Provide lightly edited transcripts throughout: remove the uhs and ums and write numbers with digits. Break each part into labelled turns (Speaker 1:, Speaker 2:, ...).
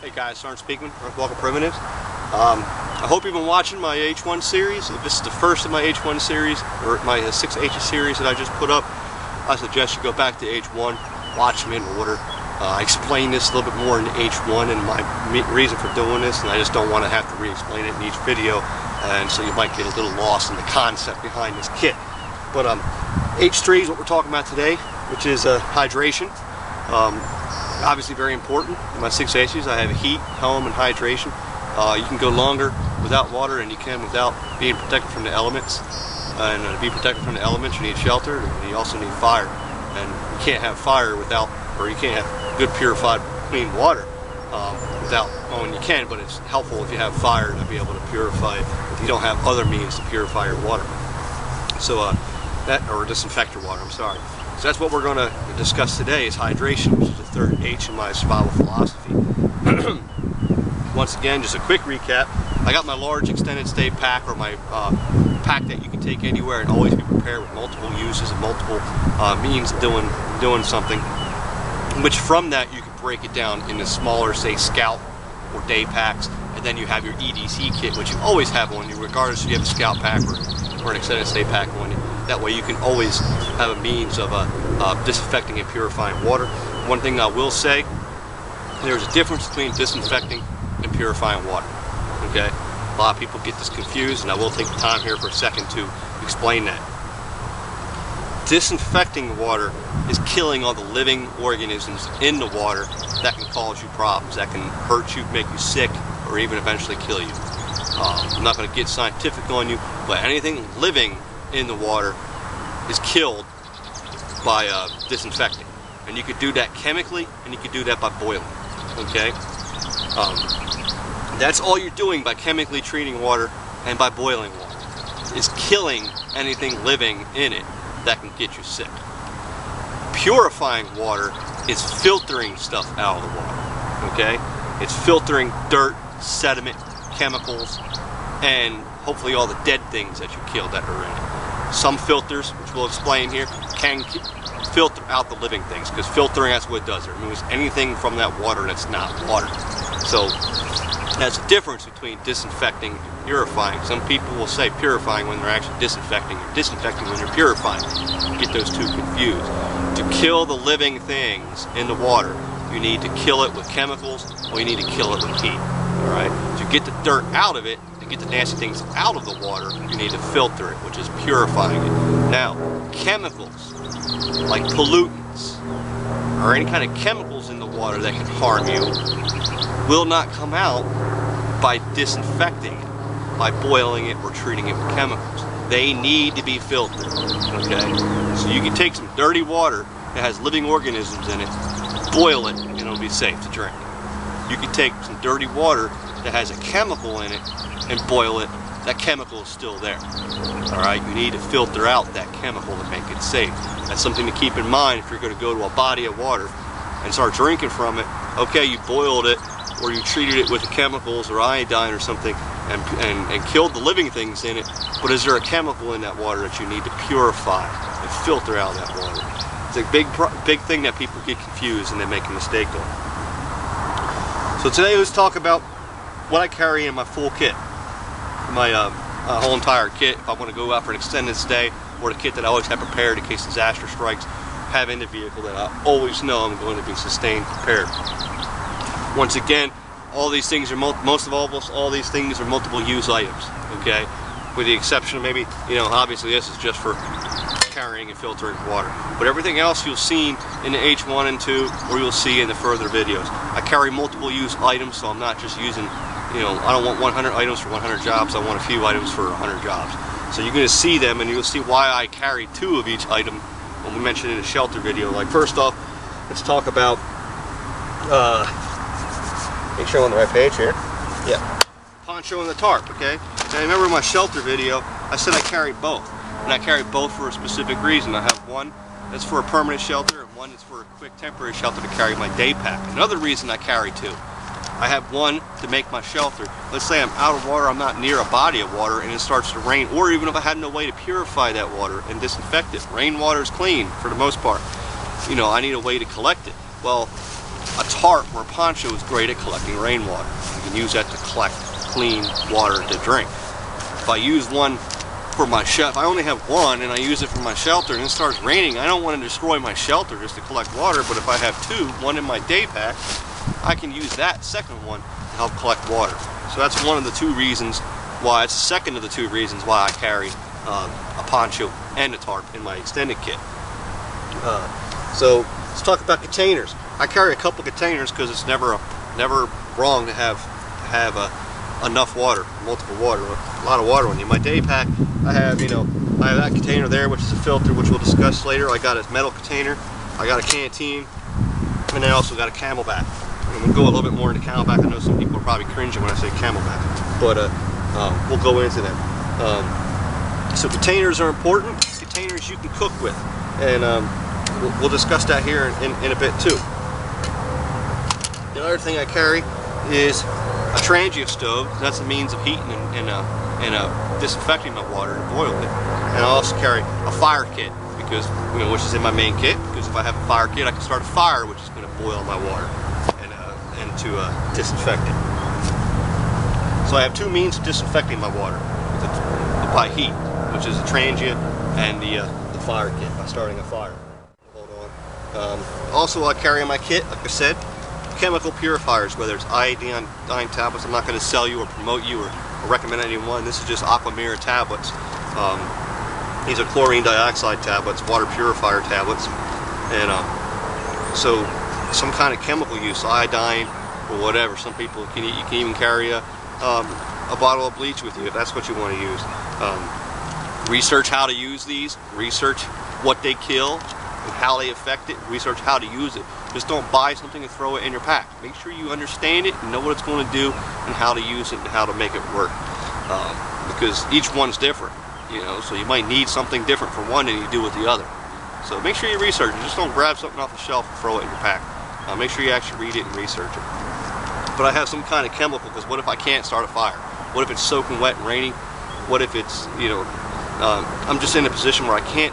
Speaker 1: Hey guys, Sergeant speaking, Welcome Primitives. I hope you've been watching my H1 series. If this is the first of my H1 series, or my 6 H's series that I just put up, I suggest you go back to H1, watch them in order. I explain this a little bit more in H1 and my reason for doing this, and I just don't want to have to re-explain it in each video, and so you might get a little lost in the concept behind this kit. But H3 is what we're talking about today, which is hydration. Obviously very important. In my 6 H's I have heat, helm, and hydration. You can go longer without water than you can without being protected from the elements. And to be protected from the elements, you need shelter, and you also need fire. And you can't have fire without, or you can't have good purified clean water without, well, you can, but it's helpful if you have fire to be able to purify it if you don't have other means to purify your water. So or disinfect your water, I'm sorry. So that's what we're going to discuss today, is hydration, which is the third H in my survival philosophy. Once again, just a quick recap. I got my large extended stay pack, or my pack that you can take anywhere and always be prepared with multiple uses and multiple means of doing something. Which from that you can break it down into smaller, say, scout or day packs, and then you have your EDC kit, which you always have on you, regardless if you have a scout pack or an extended stay pack on you. That way you can always have a means of disinfecting and purifying water. One thing I will say, there's a difference between disinfecting and purifying water. Okay? A lot of people get this confused, and I will take the time here for a second to explain that. Disinfecting water is killing all the living organisms in the water that can cause you problems, that can hurt you, make you sick, or even eventually kill you. I'm not going to get scientific on you, but anything living in the water is killed by disinfecting, and you could do that chemically, and you could do that by boiling. Okay, that's all you're doing by chemically treating water and by boiling water, is killing anything living in it that can get you sick. Purifying water is filtering stuff out of the water. Okay, it's filtering dirt, sediment, chemicals, and hopefully all the dead things that you killed that are in it. Some filters, which we'll explain here, can filter out the living things, because filtering, that's what it does. It removes anything from that water that's not water. So that's the difference between disinfecting and purifying. Some people will say purifying when they're actually disinfecting, or disinfecting when you're purifying. Get those two confused. To kill the living things in the water, you need to kill it with chemicals, or you need to kill it with heat. Alright? To get the dirt out of it, and get the nasty things out of the water, you need to filter it, which is purifying it. Now, chemicals, like pollutants, or any kind of chemicals in the water that can harm you, will not come out by disinfecting it, by boiling it or treating it with chemicals. They need to be filtered. Okay? So you can take some dirty water that has living organisms in it, boil it, and it'll be safe to drink. You can take some dirty water that has a chemical in it and boil it. That chemical is still there. Alright, you need to filter out that chemical to make it safe. That's something to keep in mind if you're going to go to a body of water and start drinking from it. Okay, you boiled it, or you treated it with the chemicals or iodine or something and killed the living things in it, but is there a chemical in that water that you need to purify and filter out that water? It's a big thing that people get confused and they make a mistake on. So today let's talk about what I carry in my full kit, my whole entire kit. If I want to go out for an extended stay, or the kit that I always have prepared in case disaster strikes, have in the vehicle that I always know I'm going to be sustained prepared. Once again, all these things are all these things are multiple use items. Okay, with the exception of maybe, obviously this is just for carrying and filtering water, but everything else you'll see in the H1 and 2, or you'll see in the further videos. I carry multiple use items, so I'm not just using, I don't want 100 items for 100 jobs, I want a few items for 100 jobs. So you're going to see them, and you'll see why I carry 2 of each item when we mentioned in the shelter video. Like, first off, let's talk about, make sure I'm on the right page here. Yeah. Poncho and the tarp, okay? And I remember in my shelter video, I said I carried both. And I carry both for a specific reason. I have one that's for a permanent shelter, and one that's for a quick temporary shelter to carry my day pack. Another reason I carry 2. I have one to make my shelter. Let's say I'm out of water, I'm not near a body of water, and it starts to rain, or even if I had no way to purify that water and disinfect it. Rainwater is clean for the most part. I need a way to collect it. Well, A tarp or a poncho is great at collecting rainwater. You can use that to collect clean water to drink. If I use one for my shelter, if I only have one and I use it for my shelter and it starts raining, I don't want to destroy my shelter just to collect water, but if I have two, one in my day pack, I can use that second one to help collect water. So that's one of the two reasons why, it's the second of the two reasons why I carry a poncho and a tarp in my extended kit. So let's talk about containers. I carry a couple containers because it's never wrong to have enough water, multiple water, a lot of water on you. My day pack, I have that container there, which is a filter, which we'll discuss later. I got a metal container, I got a canteen, and I also got a Camelback. And we'll go a little bit more into Camelback. I know some people are probably cringing when I say Camelback, but we'll go into them. So containers are important. Containers you can cook with, and we'll discuss that here in a bit too. The other thing I carry is a transient stove. That's a means of heating and disinfecting my water and boil it. And I also carry a fire kit, because which is in my main kit, because if I have a fire kit, I can start a fire, which is going to boil my water and to disinfect it. So I have two means of disinfecting my water by heat, which is a transient, and the fire kit by starting a fire. Hold on. Also, I carry in my kit, like I said, chemical purifiers, whether it's iodine tablets. I'm not going to sell you or promote you or recommend anyone. This is just Aquamira tablets. These are chlorine dioxide tablets, water purifier tablets, and so some kind of chemical use, iodine or whatever. Some people you can even carry a bottle of bleach with you if that's what you want to use. Research how to use these. Research what they kill and how they affect it. Research how to use it. Just don't buy something and throw it in your pack. Make sure you understand it and know what it's going to do and how to use it and how to make it work. Because each one's different, so you might need something different for one than you do with the other. So make sure you research it. Just don't grab something off the shelf and throw it in your pack. Make sure you actually read it and research it. But I have some kind of chemical, because what if I can't start a fire? What if it's soaking wet and raining? What if it's, I'm just in a position where I can't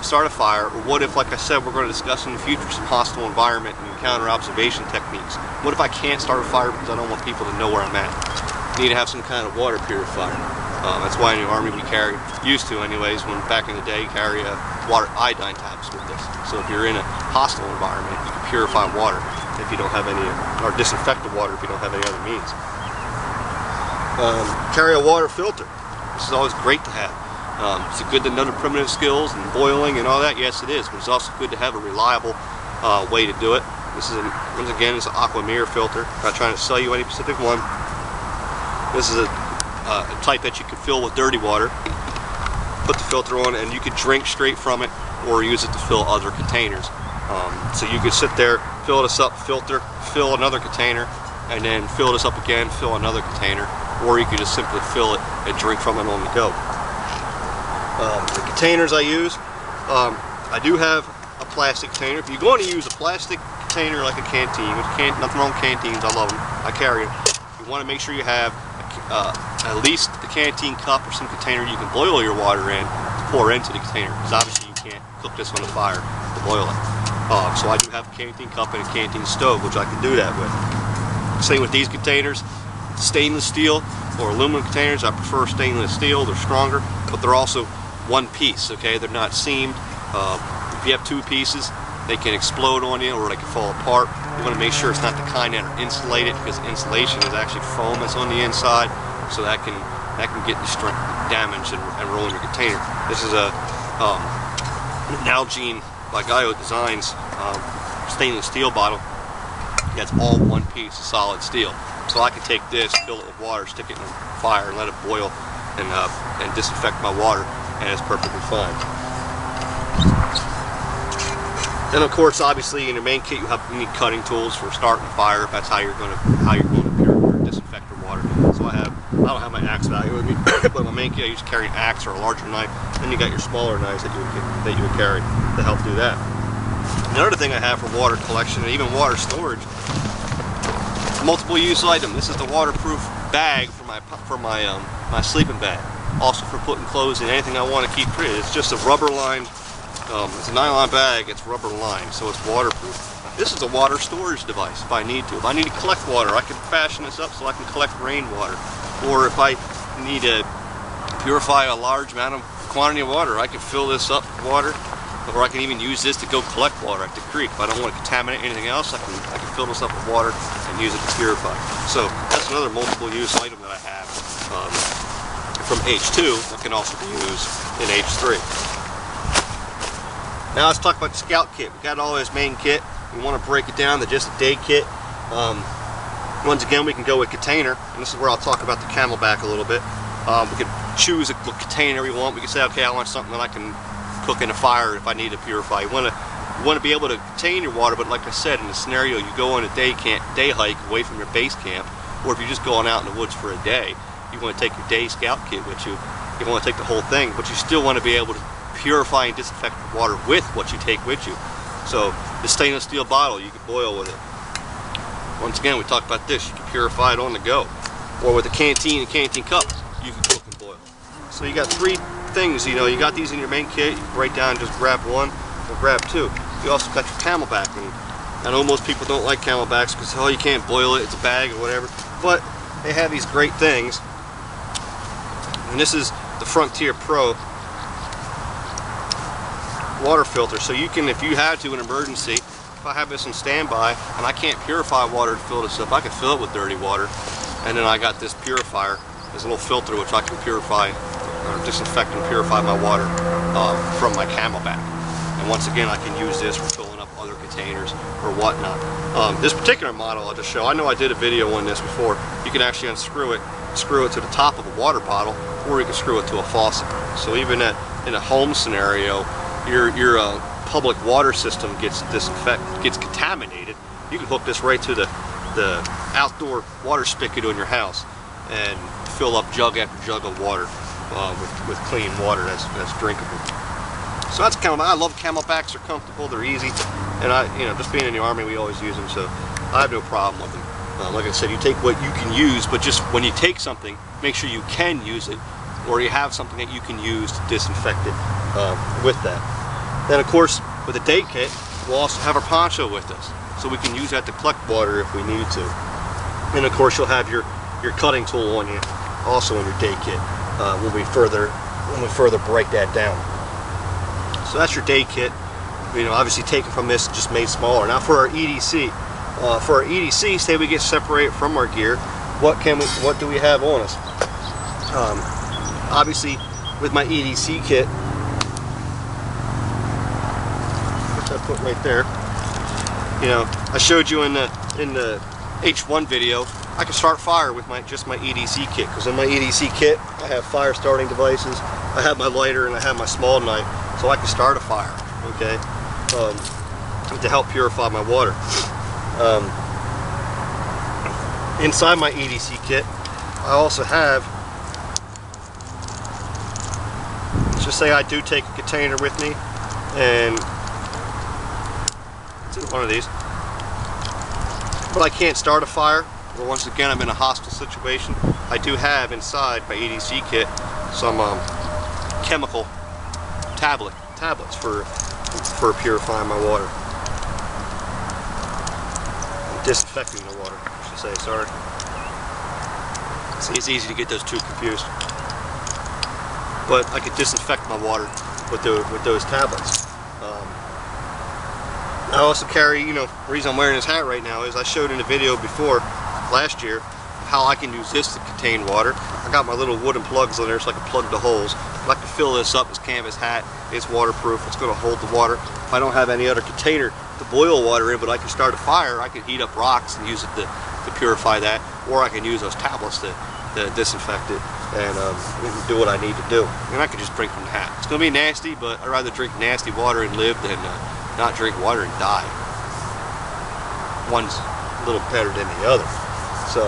Speaker 1: start a fire? Or what if, like I said, we're going to discuss in the future some hostile environment and counter observation techniques. What if I can't start a fire because I don't want people to know where I'm at? You need to have some kind of water purifier. That's why in the Army we used to anyways, when back in the day, carry water iodine tablets with us. So if you're in a hostile environment, you can purify water if you don't have any, or disinfect the water if you don't have any other means. Carry a water filter. This is always great to have. Is it good to know the primitive skills and boiling and all that? Yes, it is. But it's also good to have a reliable way to do it. This is, once again, it's an Aquamira filter. I'm not trying to sell you any specific one. This is a type that you can fill with dirty water. Put the filter on, and you could drink straight from it, or use it to fill other containers. So you could sit there, fill this up, filter, fill another container, and then fill this up again, fill another container, or you could just simply fill it and drink from it on the go. The containers I use, I do have a plastic container. If you're going to use a plastic container like a canteen, nothing wrong with canteens, I love them, I carry them. You want to make sure you have at least a canteen cup or some container you can boil your water in to pour into the container, because obviously you can't cook this on the fire to boil it. So I do have a canteen cup and a canteen stove, which I can do that with. Same with these containers. Stainless steel or aluminum containers, I prefer stainless steel. They're stronger, but they're also one piece, okay? They're not seamed. If you have two pieces, they can explode on you or they can fall apart. You want to make sure it's not the kind that are insulated, because insulation is actually foam that's on the inside, so that can get damaged and ruin your container. This is a Nalgene by Gaio Designs stainless steel bottle. That's all one piece of solid steel. So I can take this, fill it with water, stick it in the fire, and let it boil and disinfect my water, and it's perfectly fine. Then of course, obviously, in your main kit, you need cutting tools for starting a fire. If that's how you're going to disinfect your water. So I don't have my axe value with me, but in my main kit I usually carry an axe or a larger knife. Then you got your smaller knives that you would carry to help do that. Another thing I have for water collection and even water storage, multiple use item. This is the waterproof bag for my sleeping bag. Also for putting clothes in, anything I want to keep pretty. It's just a rubber lined. It's a nylon bag. It's rubber lined, so it's waterproof. This is a water storage device if I need to. If I need to collect water, I can fashion this up so I can collect rainwater. Or if I need to purify a large amount of quantity of water, I can fill this up with water. Or I can even use this to go collect water at the creek. If I don't want to contaminate anything else, I can fill this up with water and use it to purify. So that's another multiple use item that I have from H2 that can also be used in H3. Now let's talk about the Scout kit. We got all this main kit. We want to break it down to just a day kit. Once again, we can go with container, and this is where I'll talk about the Camelback a little bit. We can choose a container we want. We can say, okay, I want something that I can cook in a fire if I need to purify. You want to be able to contain your water, but like I said, in the scenario you go on a day hike away from your base camp, or if you're just going out in the woods for a day, you want to take your day Scout kit with you. You want to take the whole thing, but you still want to be able to purify and disinfect the water with what you take with you. So the stainless steel bottle, you can boil with it. Once again, we talked about this. You can purify it on the go, or with a canteen and canteen cup, you can cook and boil. So you got three things, you know, you got these in your main kit. You can break down and just grab one or grab two. You also got your Camelback, and I know most people don't like Camelbacks because, oh, you can't boil it, it's a bag or whatever, but they have these great things. And this is the Frontier Pro water filter, so you can, if you had to in an emergency, if I have this on standby and I can't purify water to fill this up, I can fill it with dirty water, and then I got this purifier, this little filter which I can purify or disinfect and purify my water from my Camelback. And once again, I can use this for filling up other containers or whatnot. This particular model I'll just show, I know I did a video on this before. You can actually unscrew it, screw it to the top of a water bottle, or you can screw it to a faucet. So even in a home scenario, your public water system gets contaminated, you can hook this right to the outdoor water spigot on your house and fill up jug after jug of water with clean water that's drinkable. So that's Camelback. I love Camelbacks. They're comfortable, they're easy, and just being in the Army, we always use them, so I have no problem with them. Like I said, you take what you can use, but just when you take something, make sure you can use it, or you have something that you can use to disinfect it with that. Then of course, with the day kit, we'll also have our poncho with us, so we can use that to collect water if we need to. And of course, you'll have your cutting tool on you, also in your day kit, when we further break that down. So that's your day kit. Obviously taken from this, just made smaller. Now for our EDC, say we get separated from our gear, what do we have on us? Obviously, with my EDC kit, which I put right there, I showed you in the H1 video, I can start fire with just my EDC kit, because in my EDC kit I have fire starting devices, I have my lighter, and I have my small knife, so I can start a fire, okay, to help purify my water. Inside my EDC kit, I also have, let's just say I do take a container with me, and it's in one of these, but I can't start a fire, or once again I'm in a hostile situation. I do have inside my EDC kit some chemical tablets for purifying my water. Disinfecting the water, I should say, sorry. See, it's easy to get those two confused. But I could disinfect my water with those tablets. I also carry, the reason I'm wearing this hat right now is I showed in a video before, last year, how I can use this to contain water. I got my little wooden plugs on there so I can plug the holes. But I can fill this up, this canvas hat, it's waterproof, it's going to hold the water. If I don't have any other container to boil water in, but I can start a fire, I can heat up rocks and use it to purify that, or I can use those tablets to disinfect it and do what I need to do. And I can just drink from the hat. It's going to be nasty, but I'd rather drink nasty water and live than not drink water and die. One's a little better than the other. So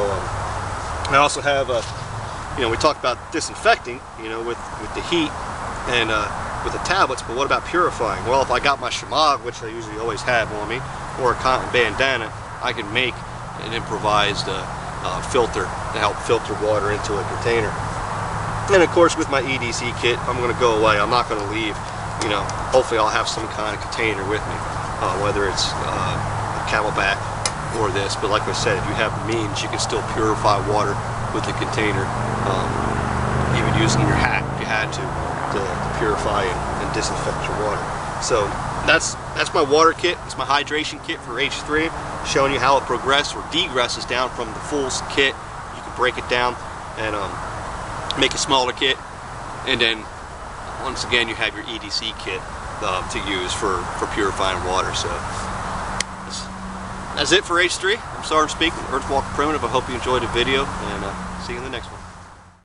Speaker 1: I also have, we talked about disinfecting, with the heat and with the tablets, but what about purifying? Well, if I got my shamag, which I usually always have on me, or a cotton bandana, I can make an improvised filter to help filter water into a container. And of course, with my EDC kit, I'm going to go away. I'm not going to leave. Hopefully I'll have some kind of container with me, whether it's a Camelback or this, but like I said, if you have the means, you can still purify water with the container, even using your hat if you had to purify and disinfect your water. So that's my water kit. It's my hydration kit for H3, showing you how it progresses or degresses down from the full kit. You can break it down and make a smaller kit, and then once again you have your EDC kit to use for purifying water. So that's it for H3. I'm Sergeant speaking, Earthwalker Primitive. I hope you enjoyed the video, and see you in the next one.